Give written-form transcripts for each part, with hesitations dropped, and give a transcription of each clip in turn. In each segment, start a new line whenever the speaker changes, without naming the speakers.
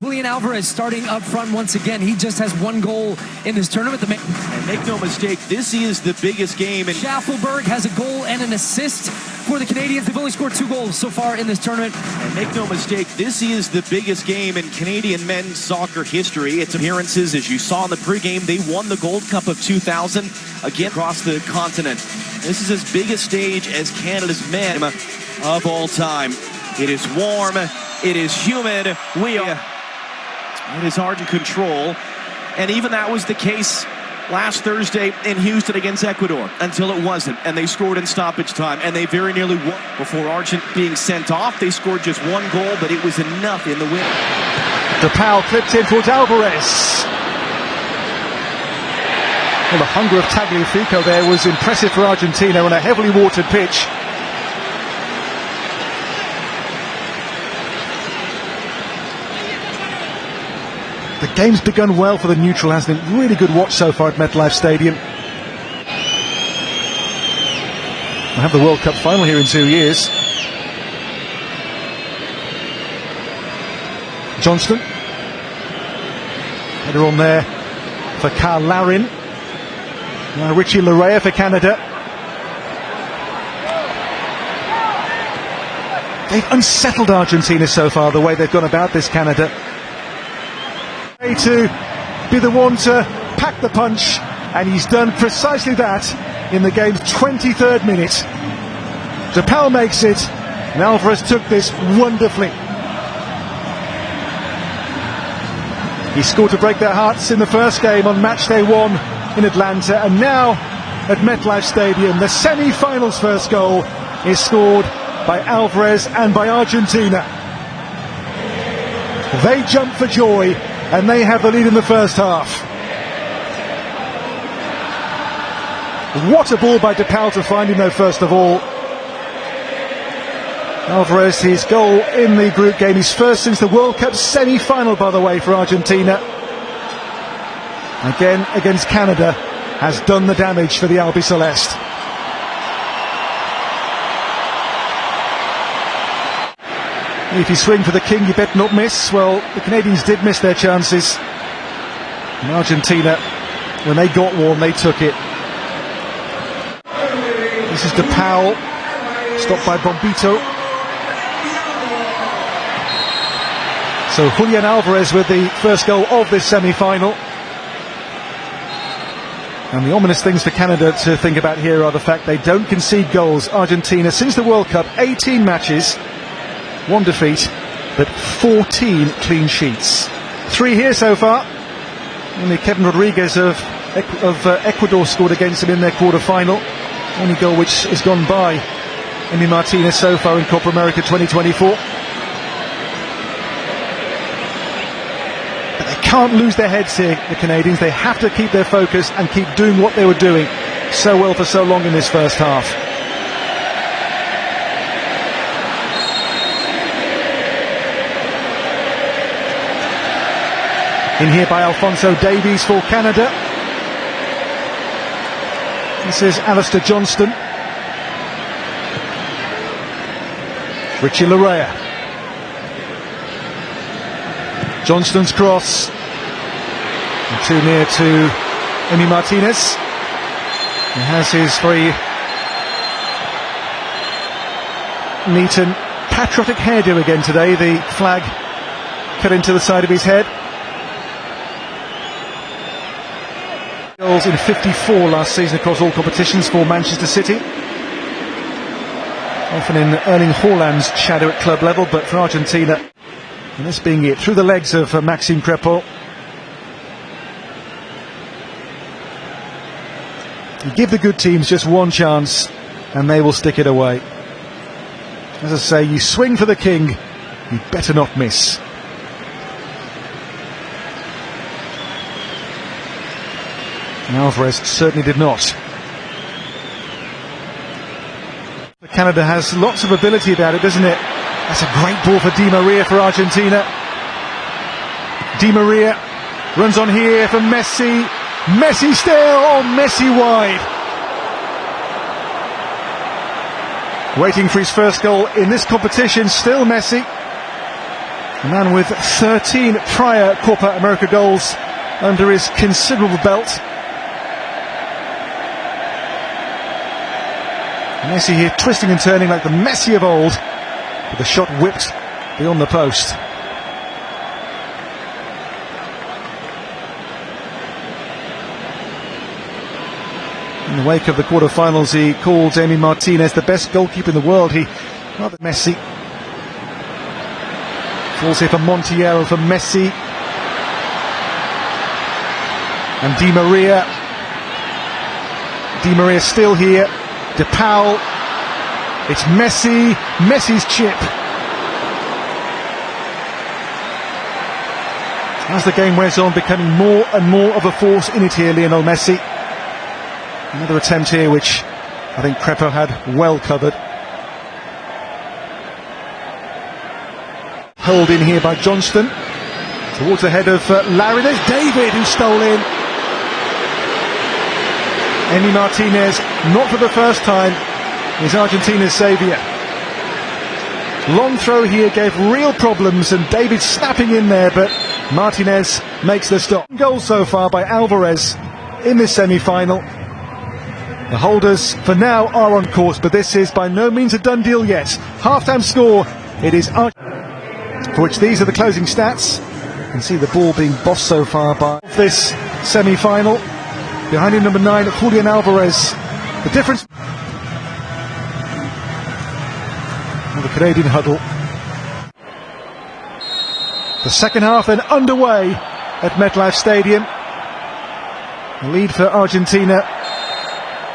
Julian Alvarez starting up front once again. He just has one goal in this tournament.
And make no mistake, this is the biggest game. And
Schaffelberg has a goal and an assist for the Canadians. They've only scored 2 goals so far in this tournament.
And make no mistake, this is the biggest game in Canadian men's soccer history. Its appearances, as you saw in the pregame, they won the Gold Cup of 2000 again across the continent. This is as big a stage as Canada's men of all time. It is warm, it is humid, it is hard to control, and even that was the case last Thursday in Houston against Ecuador, until it wasn't, and they scored in stoppage time, and they very nearly won. Before Argentina being sent off, they scored just 1 goal, but it was enough in the win.
DePaul clipped in towards Alvarez. Well, the hunger of Tagliafico there was impressive for Argentina on a heavily watered pitch. The game's begun well for the neutral, hasn't it? Really good watch so far at MetLife Stadium. We'll have the World Cup final here in 2 years. Johnston. Header on there for Carl Larin. Now Richie Larea for Canada. They've unsettled Argentina so far, the way they've gone about this, Canada. To be the one to pack the punch, and he's done precisely that in the game's 23rd minute. DePaul makes it, and Alvarez took this wonderfully. He scored to break their hearts in the first game on match day 1 in Atlanta, and now at MetLife Stadium the semi-finals first goal is scored by Alvarez and by Argentina. They jump for joy, and they have the lead in the first half. What a ball by DePaul to find him though, first of all. Alvarez, his goal in the group game, his first since the World Cup semi-final, by the way, for Argentina. Again, against Canada, has done the damage for the Albiceleste. If you swing for the king, you better not miss. Well, the Canadians did miss their chances. And Argentina, when they got one, they took it. This is DePaul, stopped by Bombito. So Julian Alvarez with the first goal of this semi-final. And the ominous things for Canada to think about here are the fact they don't concede goals. Argentina, since the World Cup, 18 matches, 1 defeat, but 14 clean sheets. 3 here so far. Only Kevin Rodriguez of Ecuador scored against them in their quarter-final. Only goal which has gone by Emi Martinez so far in Copa America 2024. But they can't lose their heads here, the Canadians. They have to keep their focus and keep doing what they were doing so well for so long in this first half. In here by Alphonso Davies for Canada. This is Alistair Johnston. Richie Larea. Johnston's cross. And too near to Emi Martinez. He has his very neat and patriotic hairdo again today. The flag cut into the side of his head. Goals in 54 last season across all competitions for Manchester City. Often in Erling Haaland's shadow at club level, but for Argentina, and this being it, through the legs of Maxime Crepeau. You give the good teams just one chance, and they will stick it away. As I say, you swing for the king, you better not miss. And Alvarez certainly did not. Canada has lots of ability about it, doesn't it? That's a great ball for Di Maria for Argentina. Di Maria runs on here for Messi. Messi still, oh, Messi wide. Waiting for his first goal in this competition, still Messi. A man with 13 prior Copa America goals under his considerable belt. Messi here twisting and turning like the Messi of old, with the shot whipped beyond the post. In the wake of the quarter-finals, he called Emi Martinez the best goalkeeper in the world. Rather Messi. Falls here for Montiel, for Messi. And Di Maria. Di Maria still here. De Paul. It's Messi. Messi's chip. As the game wears on, becoming more and more of a force in it here, Lionel Messi. Another attempt here which I think Crepo had well covered. Held in here by Johnston. Towards the head of Larry. There's David who stole in. Emi Martinez, not for the first time, is Argentina's saviour. Long throw here gave real problems, and David snapping in there, but Martinez makes the stop. Goal so far by Alvarez in this semi-final. The holders for now are on course, but this is by no means a done deal yet. Half-time score, it is for which these are the closing stats. You can see the ball being bossed so far by this semi-final. Behind him, number 9, Julian Alvarez. The difference. And the Canadian huddle. The second half then underway at MetLife Stadium. The lead for Argentina.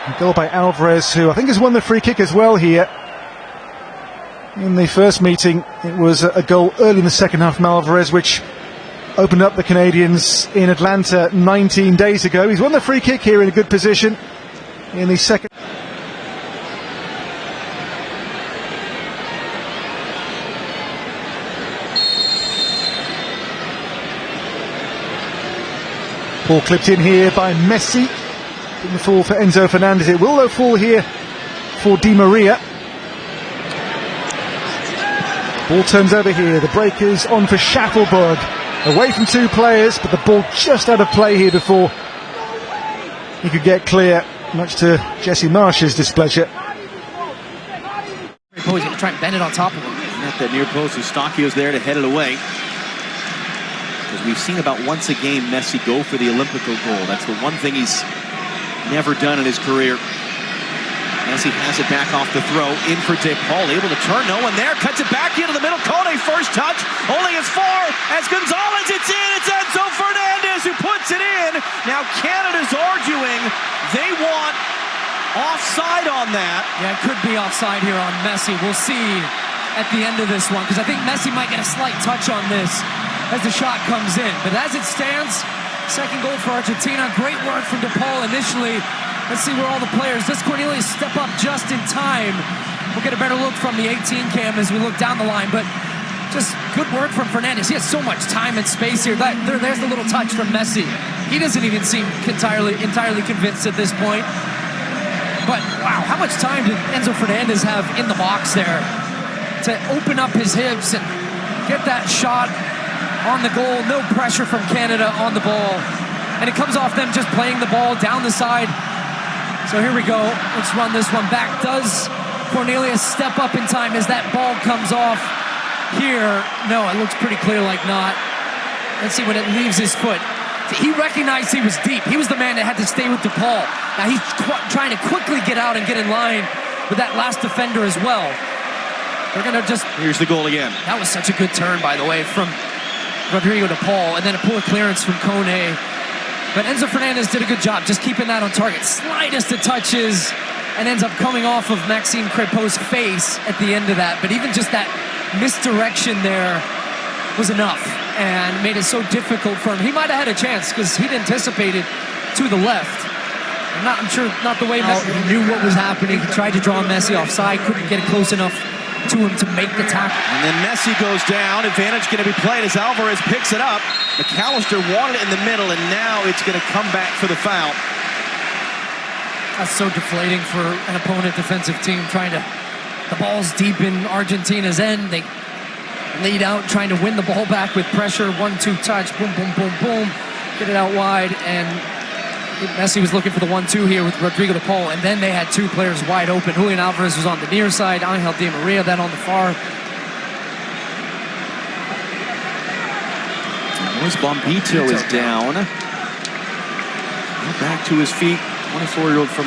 A goal by Alvarez, who I think has won the free kick as well here. In the first meeting, it was a goal early in the second half from Alvarez, which opened up the Canadians in Atlanta 19 days ago. He's won the free kick here in a good position in the second. Ball clipped in here by Messi. Didn't fall for Enzo Fernandez. It will though fall here for Di Maria. Ball turns over here. The break is on for Schaffelberg. Away from two players, but the ball just out of play here before he could get clear, much to Jesse Marsh's displeasure.
He's going to try and bend it on top of him.
At that near post, Eustachio's there to head it away. Because we've seen about once a game Messi go for the Olympico goal. That's the one thing he's never done in his career. Messi has it back off the throw, in for De Paul, able to turn, no one there, cuts it back into the middle, Kone first touch, only as far as Gonzalez, it's in, it's Enzo Fernandez who puts it in. Now Canada's arguing they want offside on that.
Yeah, it could be offside here on Messi. We'll see at the end of this one, because I think Messi might get a slight touch on this as the shot comes in. But as it stands, second goal for Argentina. Great work from De Paul initially. Let's see where all the players. Does Cornelius step up just in time? We'll get a better look from the 18 cam as we look down the line. But just good work from Fernandez. He has so much time and space here. There's the little touch from Messi. He doesn't even seem entirely convinced at this point. But wow, how much time did Enzo Fernandez have in the box there to open up his hips and get that shot on the goal? No pressure from Canada on the ball. And it comes off them just playing the ball down the side. So here we go. Let's run this one back. Does Cornelius step up in time as that ball comes off here? No, it looks pretty clear like not. Let's see when it leaves his foot. He recognized he was deep. He was the man that had to stay with De Paul. Now he's trying to quickly get out and get in line with that last defender as well. They're going to just...
Here's the goal again.
That was such a good turn, by the way, from Rodrigo De Paul, and then a poor clearance from Kone. But Enzo Fernandez did a good job just keeping that on target. Slightest of touches, and ends up coming off of Maxime Crépeau's face at the end of that. But even just that misdirection there was enough and made it so difficult for him. He might have had a chance because he'd anticipated to the left. I'm sure not the way Messi knew what was happening. He tried to draw Messi offside, couldn't get it close enough to him to make the tackle.
And then Messi goes down. Advantage going to be played as Alvarez picks it up. McAllister wanted it in the middle, and now it's going to come back for the foul.
That's so deflating for an opponent defensive team trying to... The ball's deep in Argentina's end. They lead out, trying to win the ball back with pressure. 1-2 touch, boom, boom, boom, boom. Get it out wide, and Messi was looking for the 1-2 here with Rodrigo de Paul, and then they had two players wide open. Julian Alvarez was on the near side, Angel Di Maria then on the far.
Luis Bombito is down. Back to his feet, 24-year-old from